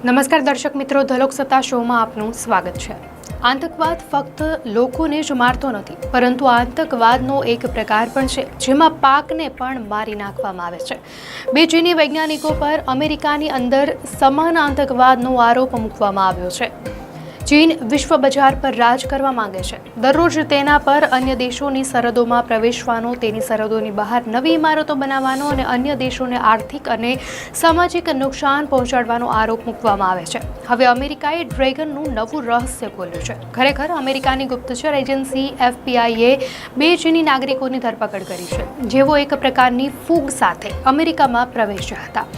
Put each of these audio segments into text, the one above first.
નમસ્કાર દર્શક મિત્રો, ધલોક સત્તા શોમાં આપનું સ્વાગત છે। આતંકવાદ ફક્ત લોકોને જ મારતો નથી, પરંતુ આતંકવાદનો એક પ્રકાર પણ છે જેમાં પાકને પણ મારી નાખવામાં આવે છે। બે ચીની વૈજ્ઞાનિકો પર અમેરિકાની અંદર સમાન આતંકવાદનો આરોપ મૂકવામાં આવ્યો છે। ચીન વિશ્વ બજાર પર રાજ કરવા માંગે છે। દરરોજ તેના પર અન્ય દેશોની સરહદોમાં પ્રવેશવાનો, તેની સરહદોની બહાર નવી ઇમારતો બનાવવાનો અને અન્ય દેશોને આર્થિક અને સામાજિક નુકસાન પહોંચાડવાનો આરોપ મૂકવામાં આવે છે। હવે અમેરિકાએ ડ્રેગનનું નવું રહસ્ય ખોલ્યું છે। ખરેખર અમેરિકાની ગુપ્તચર એજન્સી FBI બે ચીની નાગરિકોની ધરપકડ કરી છે, જેઓ એક પ્રકારની ફૂગ સાથે અમેરિકામાં પ્રવેશ્યા હતા।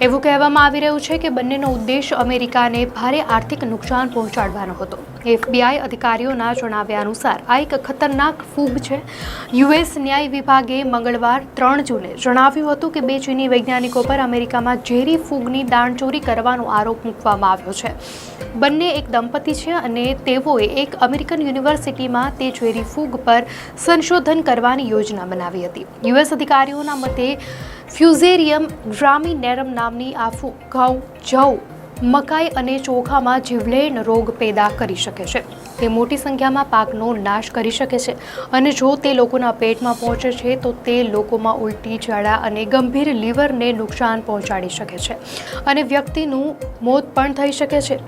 એવું કહેવામાં આવી રહ્યું છે કે બંનેનો ઉદ્દેશ અમેરિકાને ભારે આર્થિક નુકસાન પહોંચાડવાનો હતો। FBI અધિકારીઓના જણાવ્યા અનુસાર આ એક ખતરનાક ફૂગ છે। US ન્યાય વિભાગે મંગળવાર 3 જૂને જણાવ્યું હતું કે બે ચીની વૈજ્ઞાનિકો પર અમેરિકામાં ઝેરી ફૂગની દાણચોરી કરવાનો આરોપ મૂકવામાં આવ્યો છે। બંને એક દંપતી છે અને તેઓએ એક અમેરિકન યુનિવર્સિટીમાં તે ઝેરી ફૂગ પર સંશોધન કરવાની યોજના બનાવી હતી। US અધિકારીઓના મતે ફ્યુઝેરિયમ ગ્રામિનેરમ નામની આ ફૂગ ઘઉં, જવ, મકાઈ અને ચોખામાં જીવલેણ રોગ પેદા કરી શકે છે। તે મોટી સંખ્યામાં પાકનો નાશ કરી શકે છે અને જો તે લોકોના પેટમાં પહોંચે છે તો તે લોકોમાં ઉલટી, ઝાડા અને ગંભીર લીવરને નુકસાન પહોંચાડી શકે છે અને વ્યક્તિનું મોત પણ થઈ શકે છે।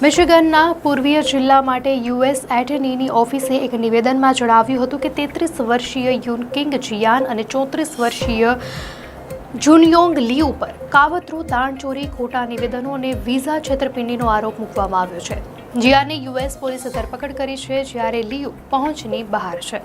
મિશિગનના પૂર્વીય જિલ્લા માટે US એટર્નીની ઓફિસે એક નિવેદનમાં જણાવ્યું હતું કે 33 વર્ષીય યુન કિંગ જિયાન અને 34 વર્ષીય જુનયોંગ લી ઉપર કાવતરું, દાણચોરી, ખોટા નિવેદનો અને વિઝા છેતરપિંડીનો આરોપ મૂકવામાં આવ્યો છે। જિયાને US પોલીસે ધરપકડ કરી છે, જ્યારે લીયુ પહોંચની બહાર છે।